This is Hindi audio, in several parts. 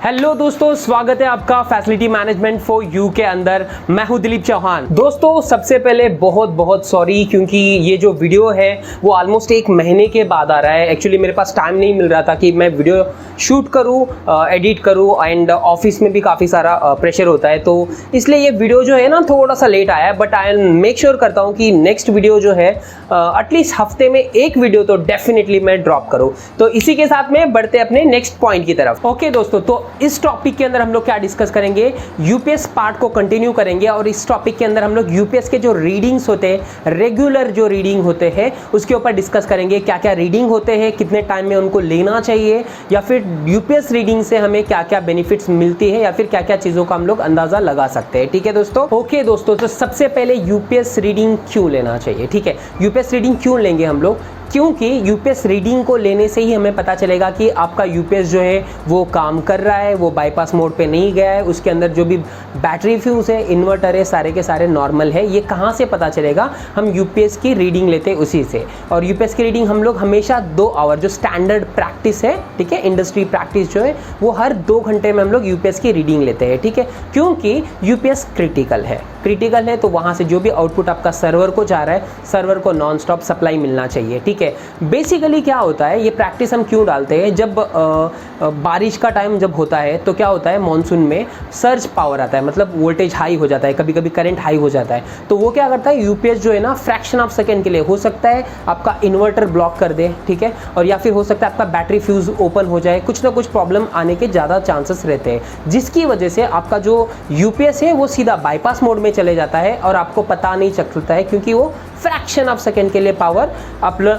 हेलो दोस्तों, स्वागत है आपका फैसिलिटी मैनेजमेंट फॉर यू के अंदर। मैं हूं दिलीप चौहान। दोस्तों सबसे पहले बहुत बहुत सॉरी, क्योंकि ये जो वीडियो है वो ऑलमोस्ट एक महीने के बाद आ रहा है। एक्चुअली मेरे पास टाइम नहीं मिल रहा था कि मैं वीडियो शूट करूं, एडिट करूं, एंड ऑफिस में भी काफ़ी सारा प्रेशर होता है, तो इसलिए ये वीडियो जो है ना थोड़ा सा लेट आया है। बट आई मेक श्योर करता हूँ कि नेक्स्ट वीडियो जो है एटलीस्ट हफ्ते में एक वीडियो तो डेफिनेटली मैं ड्रॉप करूँ। तो इसी के साथ में बढ़ते अपने नेक्स्ट पॉइंट की तरफ। ओके दोस्तों, तो इस टॉपिक के अंदर हम लोग क्या डिस्कस करेंगे, यूपीएस पार्ट को कंटिन्यू करेंगे। और इस टॉपिक के अंदर हम लोग यूपीएस के जो रीडिंग्स होते हैं, रेगुलर जो रीडिंग होते हैं, उसके ऊपर डिस्कस करेंगे। क्या क्या रीडिंग होते हैं, कितने टाइम में उनको लेना चाहिए, या फिर यूपीएस रीडिंग से हमें क्या क्या बेनिफिट्स मिलती है, या फिर क्या क्या चीज़ों का हम लोग अंदाजा लगा सकते हैं। ठीक है दोस्तों। ओके दोस्तों, तो सबसे पहले यूपीएस रीडिंग क्यों लेना चाहिए। ठीक है, यूपीएस रीडिंग क्यों लेंगे हम लोग, क्योंकि यूपीएस रीडिंग को लेने से ही हमें पता चलेगा कि आपका यूपीएस जो है वो काम कर रहा है, वो बाईपास मोड पे नहीं गया है, उसके अंदर जो भी बैटरी फ्यूज है, इन्वर्टर है, सारे के सारे नॉर्मल है। ये कहाँ से पता चलेगा, हम यूपीएस की रीडिंग लेते हैं उसी से। और यूपीएस की रीडिंग हम लोग हमेशा 2 आवर जो स्टैंडर्ड प्रैक्टिस है, ठीक है, इंडस्ट्री प्रैक्टिस जो है, वो हर 2 घंटे में हम लोग यूपीएस की रीडिंग लेते हैं। ठीक है, क्योंकि यूपीएस क्रिटिकल है, तो वहाँ से जो भी आउटपुट आपका सर्वर को जा रहा है, सर्वर को नॉन स्टॉप सप्लाई मिलना चाहिए। ठीक है, बेसिकली क्या होता है, ये प्रैक्टिस हम क्यों डालते हैं, जब बारिश का टाइम जब होता है तो क्या होता है, मॉनसून में सर्ज पावर आता है, मतलब वोल्टेज हाई हो जाता है, कभी कभी करंट हाई हो जाता है। तो वो क्या करता है, यूपीएस जो है ना फ्रैक्शन ऑफ सेकेंड के लिए हो सकता है आपका इन्वर्टर ब्लॉक कर दे, ठीक है, और या फिर हो सकता है आपका बैटरी फ्यूज ओपन हो जाए, कुछ ना कुछ प्रॉब्लम आने के ज़्यादा चांसेस रहते हैं, जिसकी वजह से आपका जो यूपीएस है वो सीधा बाईपास मोड में चले जाता है और आपको पता नहीं चलता है, क्योंकि वो फ्रैक्शन ऑफ सेकेंड के लिए पावर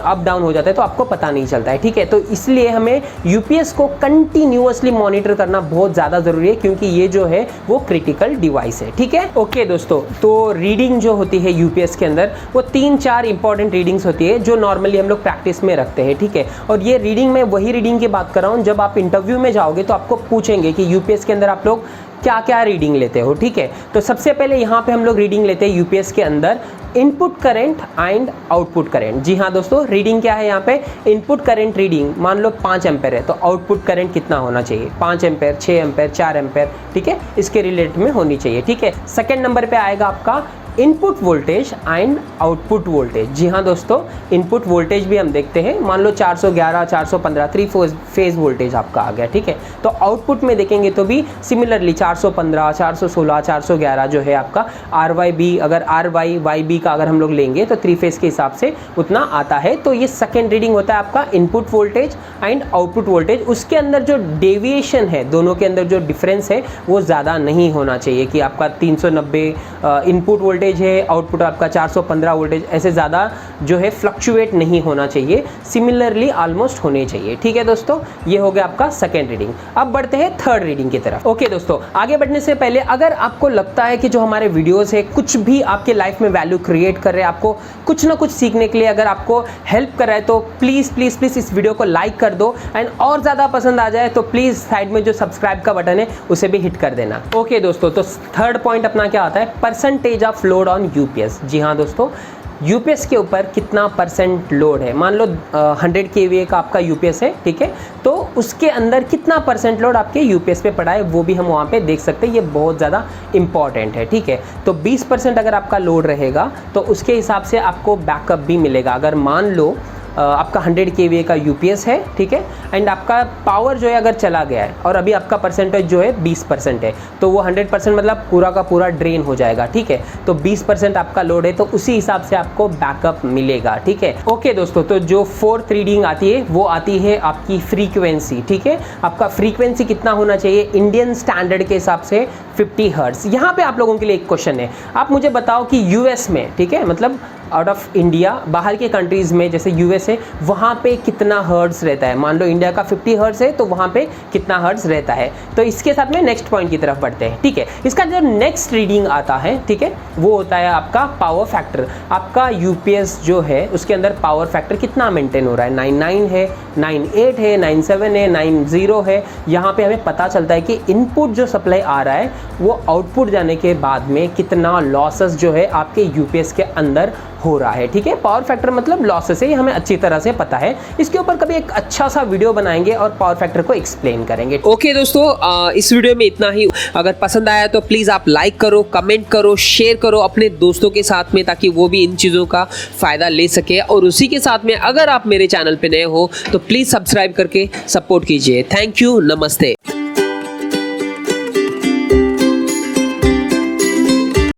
अप डाउन हो जाता है, तो आपको पता नहीं चलता है। ठीक है, तो इसलिए हमें यूपीएस को कंटिन्यूअसली मॉनिटर करना बहुत ज़्यादा ज़रूरी है, क्योंकि ये जो है वो क्रिटिकल डिवाइस है। ठीक है, ओके दोस्तों, तो रीडिंग जो होती है यूपीएस के अंदर वो 3-4 इंपॉर्टेंट रीडिंग्स होती है जो नॉर्मली हम लोग प्रैक्टिस में रखते हैं। ठीक है, और ये रीडिंग में वही रीडिंग की बात कर रहा हूँ, जब आप इंटरव्यू में जाओगे तो आपको पूछेंगे कि यूपीएस के अंदर आप लोग क्या क्या रीडिंग लेते हो। ठीक है, तो सबसे पहले यहाँ पे हम लोग रीडिंग लेते हैं यूपीएस के अंदर input current and output current. जी हाँ दोस्तों, रीडिंग क्या है यहाँ पे, इनपुट करंट रीडिंग। मान लो 5 एम्पेयर है, तो आउटपुट करंट कितना होना चाहिए, 5 एम्पेयर, 6 एम्पेयर, 4 एम्पेयर, ठीक है, इसके रिलेटेड में होनी चाहिए। ठीक है, सेकेंड नंबर पे आएगा आपका input voltage and output voltage. जी हाँ दोस्तों, इनपुट वोल्टेज भी हम देखते हैं, मान लो 411, 415 3 फेज वोल्टेज आपका आ गया। ठीक है, तो आउटपुट में देखेंगे तो भी सिमिलरली 415, 416, 411 जो है आपका RYB, अगर RYYB का अगर हम लोग लेंगे तो 3 फेज के हिसाब से उतना आता है। तो ये सेकेंड रीडिंग होता है आपका input voltage and output voltage. उसके अंदर जो डेविएशन है, दोनों के अंदर जो डिफरेंस है वो ज़्यादा नहीं होना चाहिए, कि आपका 390 इनपुट वोल्टेज है, आउटपुट आपका 415 वोल्टेज, ऐसे ज़्यादा जो है फ्लक्चुएट नहीं होना चाहिए, सिमिलरली ऑलमोस्ट होने चाहिए। ठीक है दोस्तों, ये हो गया आपका सेकेंड रीडिंग। अब बढ़ते हैं थर्ड रीडिंग की तरफ। ओके दोस्तों, आगे बढ़ने से पहले अगर आपको लगता है कि जो हमारे वीडियोस है कुछ भी आपके लाइफ में वैल्यू क्रिएट कर रहे हैं, आपको कुछ ना कुछ सीखने के लिए अगर आपको हेल्प कर रहा है, तो प्लीज़ प्लीज़ प्लीज़ इस वीडियो को लाइक कर दो, एंड और ज़्यादा पसंद आ जाए तो प्लीज़ साइड में जो सब्सक्राइब का बटन है उसे भी हिट कर देना। ओके दोस्तों, तो थर्ड पॉइंट अपना क्या आता है, percentage of load on UPS. जी हाँ दोस्तों, यूपीएस के ऊपर कितना परसेंट लोड है। मान लो 100 kVA का आपका यूपीएस है, ठीक है, तो उसके अंदर कितना परसेंट लोड आपके यूपीएस पे पड़ा है वो भी हम वहाँ पे देख सकते हैं। ये बहुत ज़्यादा इंपॉर्टेंट है। ठीक है, तो 20% अगर आपका लोड रहेगा तो उसके हिसाब से आपको बैकअप भी मिलेगा। अगर मान लो आपका 100 kVA का यूपीएस है, ठीक है, एंड आपका पावर जो है अगर चला गया है और अभी आपका परसेंटेज जो है 20% है, तो वो 100% मतलब पूरा का पूरा ड्रेन हो जाएगा। ठीक है, तो 20% आपका लोड है, तो उसी हिसाब से आपको बैकअप मिलेगा। ठीक है, ओके दोस्तों, तो जो फोर्थ रीडिंग आती है वो आती है आपकी फ्रीक्वेंसी। ठीक है, आपका फ्रीक्वेंसी कितना होना चाहिए, इंडियन स्टैंडर्ड के हिसाब से 50 हर्ट्ज। यहाँ पे आप लोगों के लिए एक क्वेश्चन है, आप मुझे बताओ कि यूएस में, ठीक है, मतलब आउट ऑफ इंडिया, बाहर के कंट्रीज़ में जैसे यूएस है, वहाँ पे कितना हर्ट्ज रहता है। मान लो इंडिया का 50 हर्ट्ज है, तो वहाँ पे कितना हर्ट्ज रहता है। तो इसके साथ में नेक्स्ट पॉइंट की तरफ बढ़ते हैं। ठीक है, इसका जो नेक्स्ट रीडिंग आता है, ठीक है, वो होता है आपका पावर फैक्टर। आपका यूपीएस जो है उसके अंदर पावर फैक्टर कितना मेंटेन हो रहा है, 99 है, 98 है, 97 है, 90 है। यहाँ पे हमें पता चलता है कि इनपुट जो सप्लाई आ रहा है वो आउटपुट जाने के बाद में कितना लॉसेस जो है आपके यूपीएस के अंदर हो रहा है। ठीक है, पावर फैक्टर मतलब लॉसेस है, ये हमें अच्छी तरह से पता है। इसके ऊपर कभी एक अच्छा सा वीडियो बनाएंगे और पावर फैक्टर को एक्सप्लेन करेंगे। ओके दोस्तों, इस वीडियो में इतना ही। अगर पसंद आया तो प्लीज आप लाइक करो, कमेंट करो, शेयर करो अपने दोस्तों के साथ में, ताकि वो भी इन चीजों का फायदा ले सके। और उसी के साथ में अगर आप मेरे चैनल पे नए हो तो प्लीज सब्सक्राइब करके सपोर्ट कीजिए। थैंक यू, नमस्ते।